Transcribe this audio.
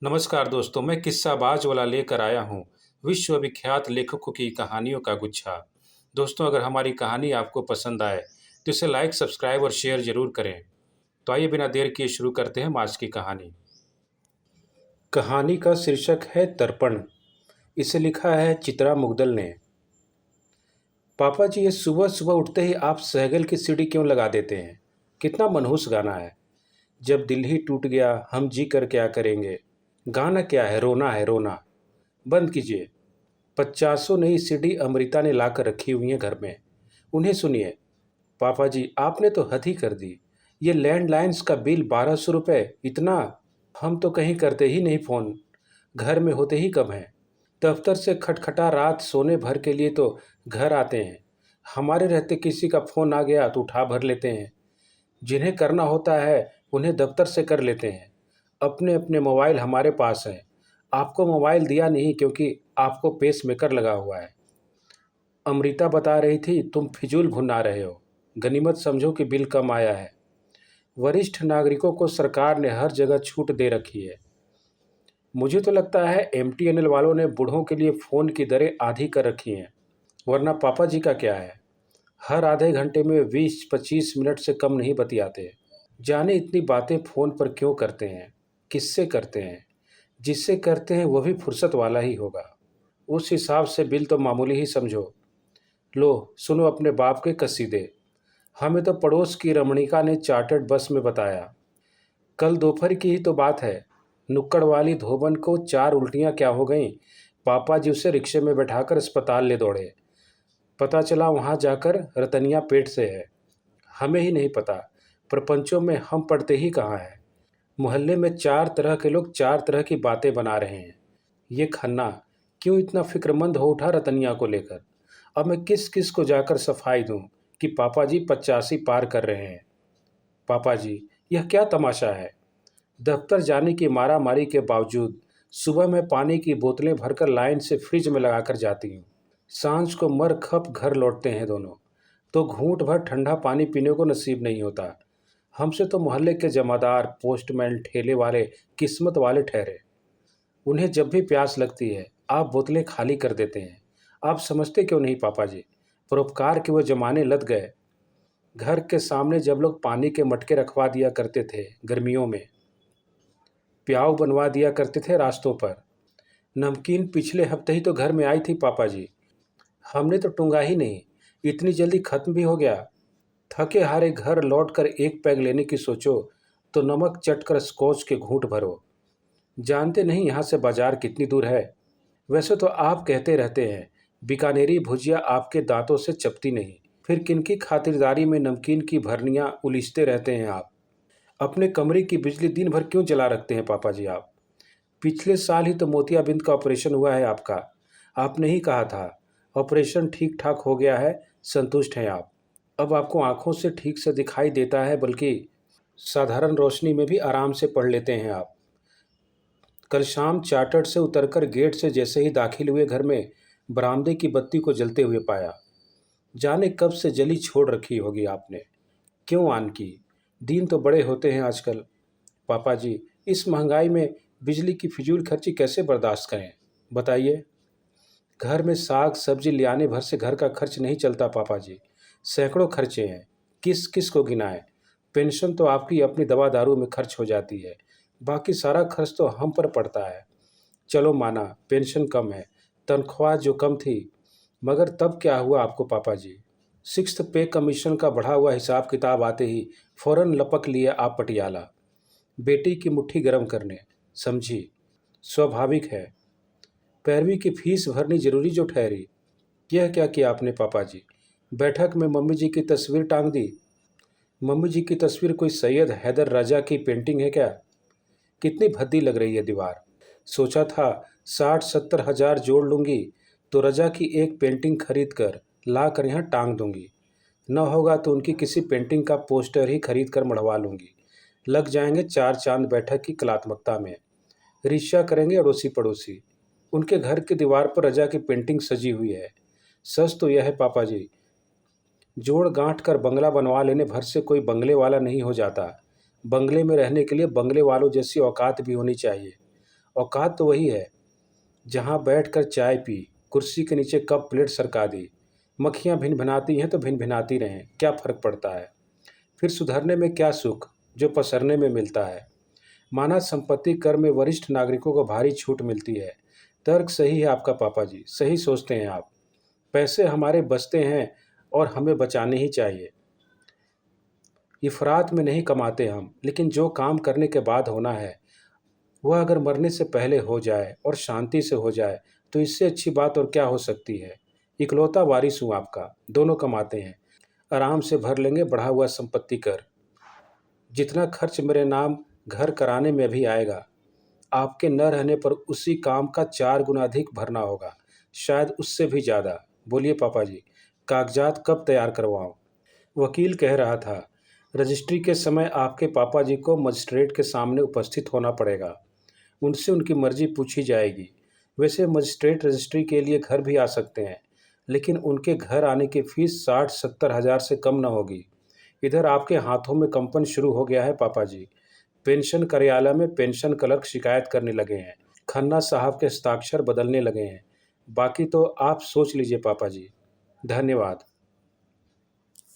नमस्कार दोस्तों, मैं किस्साबाज वाला लेकर आया हूँ विश्वविख्यात लेखकों की कहानियों का गुच्छा। दोस्तों, अगर हमारी कहानी आपको पसंद आए तो इसे लाइक, सब्सक्राइब और शेयर जरूर करें। तो आइए बिना देर किए शुरू करते हैं आज की कहानी। कहानी का शीर्षक है दर्पण। इसे लिखा है चित्रा मुग्दल ने। पापा जी, ये सुबह सुबह उठते ही आप सहगल की सीढ़ी क्यों लगा देते हैं? कितना मनहूस गाना है। जब दिल ही टूट गया हम जी कर क्या करेंगे। गाना क्या है, रोना है रोना। बंद कीजिए। पचासों नई सीढ़ी अमृता ने लाकर रखी हुई हैं घर में। उन्हें सुनिए। पापा जी, आपने तो हद ही कर दी। ये लैंडलाइंस का बिल 1200 रुपये, इतना? हम तो कहीं करते ही नहीं फ़ोन, घर में होते ही कब हैं। दफ्तर से खटखटा रात सोने भर के लिए तो घर आते हैं। हमारे रहते किसी का फ़ोन आ गया तो उठा भर लेते हैं। जिन्हें करना होता है उन्हें दफ्तर से कर लेते हैं। अपने अपने मोबाइल हमारे पास हैं। आपको मोबाइल दिया नहीं क्योंकि आपको पेस मेकर लगा हुआ है। अमृता बता रही थी तुम फिजूल भुना रहे हो। गनीमत समझो कि बिल कम आया है। वरिष्ठ नागरिकों को सरकार ने हर जगह छूट दे रखी है। मुझे तो लगता है एमटीएनएल वालों ने बूढ़ों के लिए फ़ोन की दरें आधी कर रखी हैं। वरना पापा जी का क्या है, हर आधे घंटे में 20-25 मिनट से कम नहीं बतियाते। जाने इतनी बातें फ़ोन पर क्यों करते हैं, किससे करते हैं? जिससे करते हैं वो भी फुर्सत वाला ही होगा। उस हिसाब से बिल तो मामूली ही समझो। लो सुनो अपने बाप के कसीदे। हमें तो पड़ोस की रमणिका ने चार्टर्ड बस में बताया। कल दोपहर की ही तो बात है। नुक्कड़ वाली धोबन को 4 उल्टियां क्या हो गईं। पापा जी उसे रिक्शे में बैठाकर अस्पताल ले दौड़े। पता चला वहां जाकर रतनिया पेट से है। हमें ही नहीं पता, प्रपंचों में हम पढ़ते ही कहाँ हैं। मोहल्ले में 4 तरह के लोग 4 तरह की बातें बना रहे हैं। ये खन्ना क्यों इतना फिक्रमंद हो उठा रतनिया को लेकर? अब मैं किस किस को जाकर सफाई दूं कि पापा जी 85 पार कर रहे हैं। पापा जी, यह क्या तमाशा है? दफ्तर जाने की मारा मारी के बावजूद सुबह मैं पानी की बोतलें भरकर लाइन से फ्रिज में लगाकर जाती हूँ। सांझ को मर खप घर लौटते हैं दोनों, तो घूंट भर ठंडा पानी पीने को नसीब नहीं होता। हमसे तो मोहल्ले के जमादार, पोस्टमैन, ठेले वाले किस्मत वाले ठहरे। उन्हें जब भी प्यास लगती है आप बोतलें खाली कर देते हैं। आप समझते क्यों नहीं पापा जी? परोपकार के वो जमाने लद गए। घर के सामने जब लोग पानी के मटके रखवा दिया करते थे गर्मियों में, प्याऊ बनवा दिया करते थे रास्तों पर। नमकीन पिछले हफ्ते ही तो घर में आई थी पापा जी। हमने तो टूंगा ही नहीं, इतनी जल्दी खत्म भी हो गया। थके हारे घर लौटकर एक पैग लेने की सोचो तो नमक चटकर स्कॉच के घूंट भरो। जानते नहीं यहाँ से बाजार कितनी दूर है। वैसे तो आप कहते रहते हैं बीकानेरी भुजिया आपके दांतों से चपती नहीं, फिर किनकी खातिरदारी में नमकीन की भरनियाँ उलीचते रहते हैं आप? अपने कमरे की बिजली दिन भर क्यों जला रखते हैं पापा जी आप? पिछले साल ही तो मोतियाबिंद का ऑपरेशन हुआ है आपका। आपने ही कहा था ऑपरेशन ठीक ठाक हो गया है, संतुष्ट हैं आप। अब आपको आंखों से ठीक से दिखाई देता है, बल्कि साधारण रोशनी में भी आराम से पढ़ लेते हैं आप। कल शाम चार्टर्ड से उतरकर गेट से जैसे ही दाखिल हुए घर में बरामदे की बत्ती को जलते हुए पाया। जाने कब से जली छोड़ रखी होगी आपने। क्यों आन की? दिन तो बड़े होते हैं आजकल। पापा जी, इस महंगाई में बिजली की फिजूल खर्ची कैसे बर्दाश्त करें, बताइए। घर में साग सब्जी ले आने भर से घर का खर्च नहीं चलता पापा जी। सैकड़ों खर्चे हैं, किस किस को गिनाएं। पेंशन तो आपकी अपनी दवा दारू में खर्च हो जाती है, बाकी सारा खर्च तो हम पर पड़ता है। चलो माना पेंशन कम है, तनख्वाह जो कम थी, मगर तब क्या हुआ आपको पापा जी? सिक्स्थ पे कमीशन का बढ़ा हुआ हिसाब किताब आते ही फौरन लपक लिए आप पटियाला, बेटी की मुट्ठी गर्म करने। समझी, स्वाभाविक है। 11वीं की फीस भरनी जरूरी जो ठहरी। यह क्या किया आपने पापा जी? बैठक में मम्मी जी की तस्वीर टांग दी। मम्मी जी की तस्वीर कोई सैयद हैदर राजा की पेंटिंग है क्या? कितनी भद्दी लग रही है दीवार। सोचा था 60-70 हज़ार जोड़ लूंगी तो रजा की एक पेंटिंग खरीद कर ला कर यहाँ टांग दूंगी। न होगा तो उनकी किसी पेंटिंग का पोस्टर ही खरीद कर मढ़वा लूंगी। लग जाएंगे 4 चांद बैठक की कलात्मकता में। ईर्ष्या करेंगे अड़ोसी पड़ोसी। उनके घर की दीवार पर रजा की पेंटिंग सजी हुई है। सच तो यह है पापा जी, जोड़ गांठ कर बंगला बनवा लेने भर से कोई बंगले वाला नहीं हो जाता। बंगले में रहने के लिए बंगले वालों जैसी औकात भी होनी चाहिए। औकात तो वही है जहाँ बैठकर चाय पी, कुर्सी के नीचे कप प्लेट सरका दी। मक्खियाँ भिनभिनाती हैं तो भिनभिनाती रहें, क्या फ़र्क पड़ता है। फिर सुधरने में क्या सुख जो पसरने में मिलता है। माना संपत्ति कर में वरिष्ठ नागरिकों को भारी छूट मिलती है। तर्क सही है आपका पापा जी, सही सोचते हैं आप। पैसे हमारे बचते हैं और हमें बचाने ही चाहिए। इफ़रात में नहीं कमाते हम, लेकिन जो काम करने के बाद होना है वह अगर मरने से पहले हो जाए और शांति से हो जाए तो इससे अच्छी बात और क्या हो सकती है। इकलौता वारिस हूँ आपका, दोनों कमाते हैं, आराम से भर लेंगे बढ़ा हुआ संपत्ति कर। जितना खर्च मेरे नाम घर कराने में भी आएगा, आपके न रहने पर उसी काम का 4 गुना अधिक भरना होगा, शायद उससे भी ज़्यादा। बोलिए पापा जी, कागजात कब तैयार करवाऊँ? वकील कह रहा था, रजिस्ट्री के समय आपके पापा जी को मजिस्ट्रेट के सामने उपस्थित होना पड़ेगा। उनसे उनकी मर्जी पूछी जाएगी। वैसे मजिस्ट्रेट रजिस्ट्री के लिए घर भी आ सकते हैं, लेकिन उनके घर आने की फीस 60-70 हज़ार से कम न होगी। इधर आपके हाथों में कंपन शुरू हो गया है पापा जी। पेंशन कार्यालय में पेंशन क्लर्क शिकायत करने लगे हैं, खन्ना साहब के हस्ताक्षर बदलने लगे हैं। बाकी तो आप सोच लीजिए पापा जी। धन्यवाद।